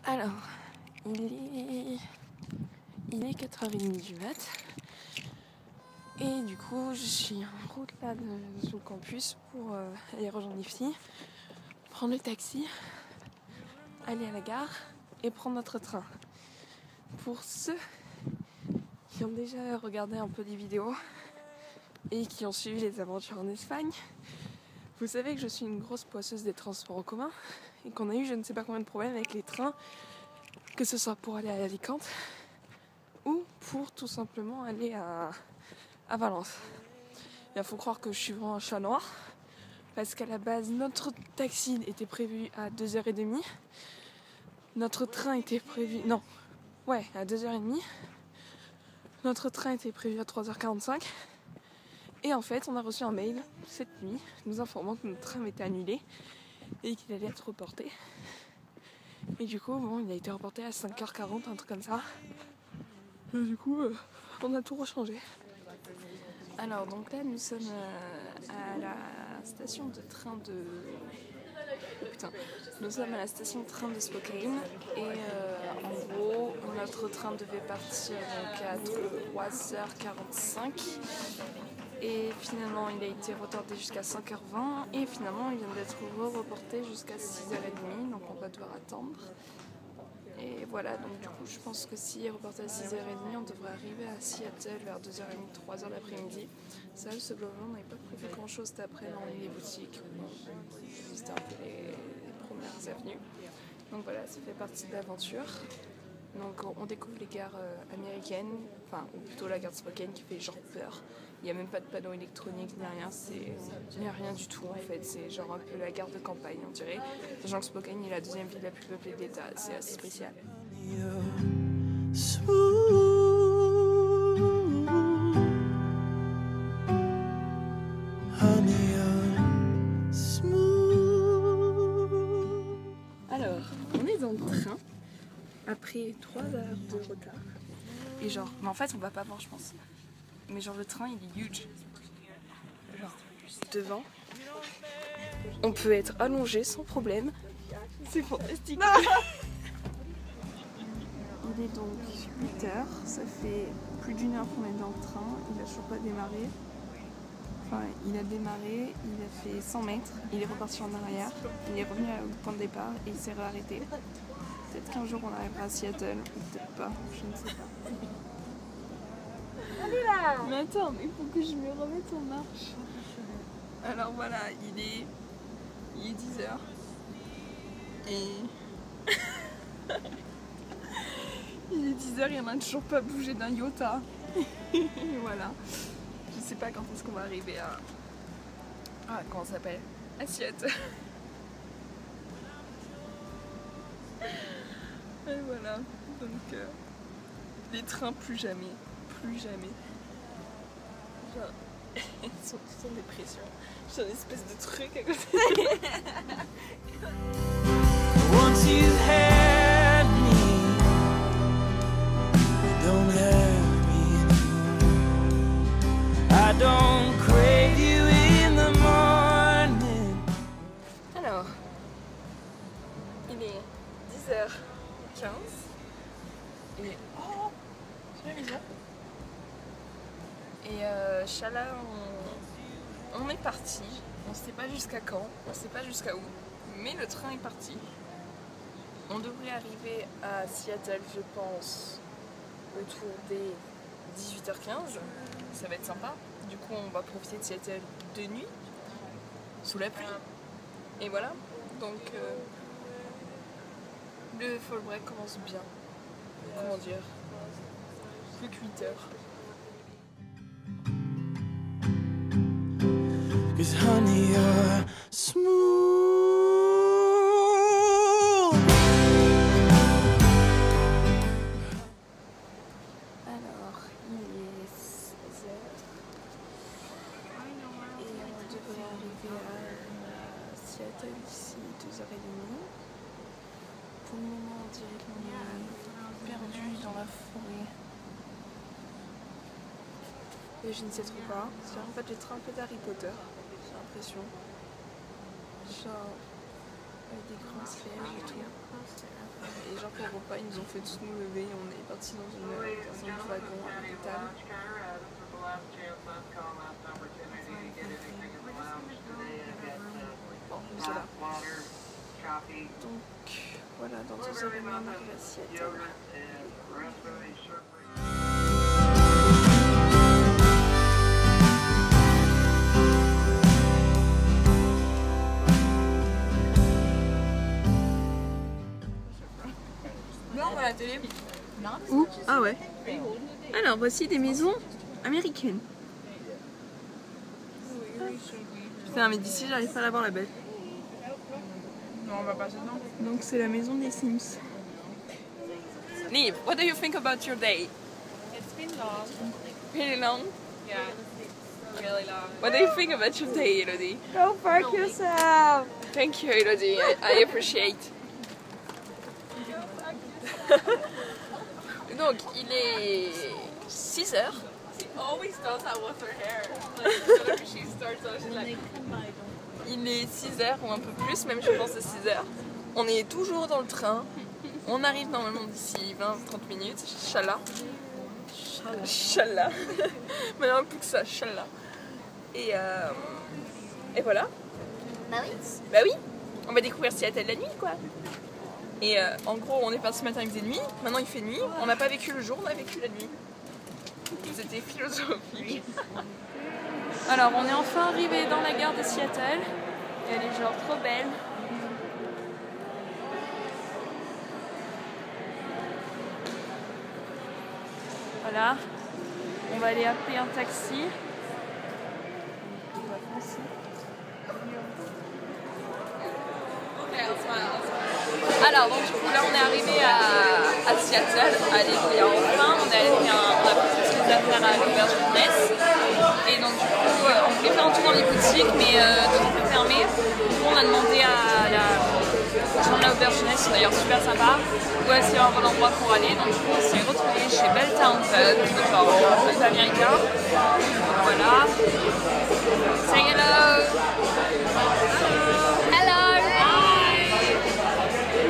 Alors, il est 4h30 du mat. Et du coup, je suis en route là sur le campus pour aller rejoindre les filles, prendre le taxi, aller à la gare et prendre notre train. Pour ceux qui ont déjà regardé un peu des vidéos et qui ont suivi les aventures en Espagne, vous savez que je suis une grosse poisseuse des transports en commun et qu'on a eu je ne sais pas combien de problèmes avec les trains, que ce soit pour aller à Alicante ou pour tout simplement aller à Valence. Il faut croire que je suis vraiment un chat noir parce qu'à la base notre taxi était prévu à 2h30, notre train était prévu à 2h30, notre train était prévu à 3h45 et en fait on a reçu un mail cette nuit nous informant que notre train était annulé et qu'il allait être reporté. Et du coup il a été reporté à 5h40, un truc comme ça. Et du coup on a tout rechangé. Alors donc là nous sommes à la station de train de... Nous sommes à la station de train de Spokane et en gros notre train devait partir donc à 3h45 et finalement il a été retardé jusqu'à 5h20 et finalement il vient d'être reporté jusqu'à 6h30, donc on va devoir attendre. Et voilà, donc du coup je pense que s'il est reporté à 6h30, on devrait arriver à Seattle vers 2h30, 3h l'après-midi. Ça, ce moment, on n'avait pas prévu grand chose cet après dans les boutiques. C'était un peu les premières avenues. Donc voilà, ça fait partie de l'aventure. Donc on découvre les gares américaines, ou plutôt la gare de Spokane qui fait genre peur. Il n'y a même pas de panneau électronique ni rien, il n'y a rien du tout en fait, c'est genre un peu la gare de campagne on dirait. Sachant que Spokane est la deuxième ville la plus peuplée de l'État, c'est assez spécial. Alors, on est dans le train après 3 heures de retard. Et genre, mais en fait on va pas voir je pense. Mais genre le train il est huge. Genre devant, on peut être allongé sans problème. C'est fantastique. Il est donc 8h, ça fait plus d'1 heure qu'on est dans le train, il a toujours pas démarré. Enfin, il a démarré, il a fait 100 mètres, il est reparti en arrière, il est revenu au point de départ et il s'est réarrêté. Peut-être qu'un jour on arrivera à Seattle, ou peut-être pas, je ne sais pas. Mais attends, mais il faut que je me remette en marche. Alors voilà, il est 10h. Et... il est 10h et on n'a toujours pas bougé d'un iota. Et voilà. Je sais pas quand est-ce qu'on va arriver à... comment ça s'appelle? À Seattle. Et voilà. Donc, les trains plus jamais. Plus jamais. Genre, ils sont tous en dépression. J'ai une espèce de truc à côté. Once you had me, you don't have me anymore. I don't crave you in the morning. Alors, il est 10h15. Et oh, c'est la maison. Et Chala, on est parti. On sait pas jusqu'à quand, on sait pas jusqu'à où, mais le train est parti. On devrait arriver à Seattle, je pense, autour des 18h15. Ça va être sympa. Du coup, on va profiter de Seattle de nuit, sous la pluie. Et voilà. Donc, le fall break commence bien. Comment dire? Plus que 8 heures. Cause honey, you're smooth. Alors, il est 16h. Et on devrait arriver à Seattle d'ici 2h30. Pour le moment, on dirait qu'on est perdu dans la forêt. Et je ne sais trop pas. C'est en fait les trains un peu d'Harry Potter. J'ai l'impression. Genre avec des grands sièges et tout. Et genre repas, ils nous ont fait tous nous lever. On est partis dans un wagon avec des tables. Bon, voilà. Donc voilà, dans 2 heures et demie, on arrive à Seattle. Là, on va à la télé. Où? Ah ouais. Alors, voici des maisons américaines. Putain, mais d'ici, j'arrive pas à la voir, la belle. Non, on va passer dedans. Donc, c'est la maison des Sims. Neve, what do you think about your day? It's been long. Really long? Yeah. Really long. What do you think about your day, Elodie? Go park yourself. Thank you, Elodie. I appreciate. Donc, il est 6 heures. She always does that with her hair. Like, whenever she starts out, she's like... Il est 6 heures ou un peu plus, même je pense à 6 heures. On est toujours dans le train. On arrive normalement d'ici 20-30 minutes. Inch'Allah. Inch'Allah. Mais non, plus que ça, Inch'Allah. Et voilà. Bah oui. Bah oui, on va découvrir Seattle la nuit, quoi. Et en gros, on est parti ce matin, il faisait nuit. Maintenant, il fait nuit. On n'a pas vécu le jour, on a vécu la nuit. C'était philosophique. Alors, on est enfin arrivé dans la gare de Seattle. Et elle est genre trop belle. Voilà. On va aller appeler un taxi. On va foncer. Alors, donc du coup, là, on est arrivé à Seattle. Alléluia, enfin, on a pris toutes les affaires à l'auberge de jeunesse. Et donc, du coup, on voulait faire un tour dans les boutiques, mais tout est fermé. Du coup, on a demandé à la chambre de l'auberge jeunesse, d'ailleurs super sympa, où est-ce un bon endroit pour aller. Donc, du coup, on s'est retrouvés chez Belltown Pub, genre pub américain. Voilà. Say hello! Hello!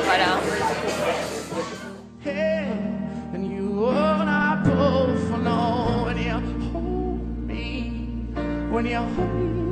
Voilà. Hey, and you and I both know when you hold me, when you hold me.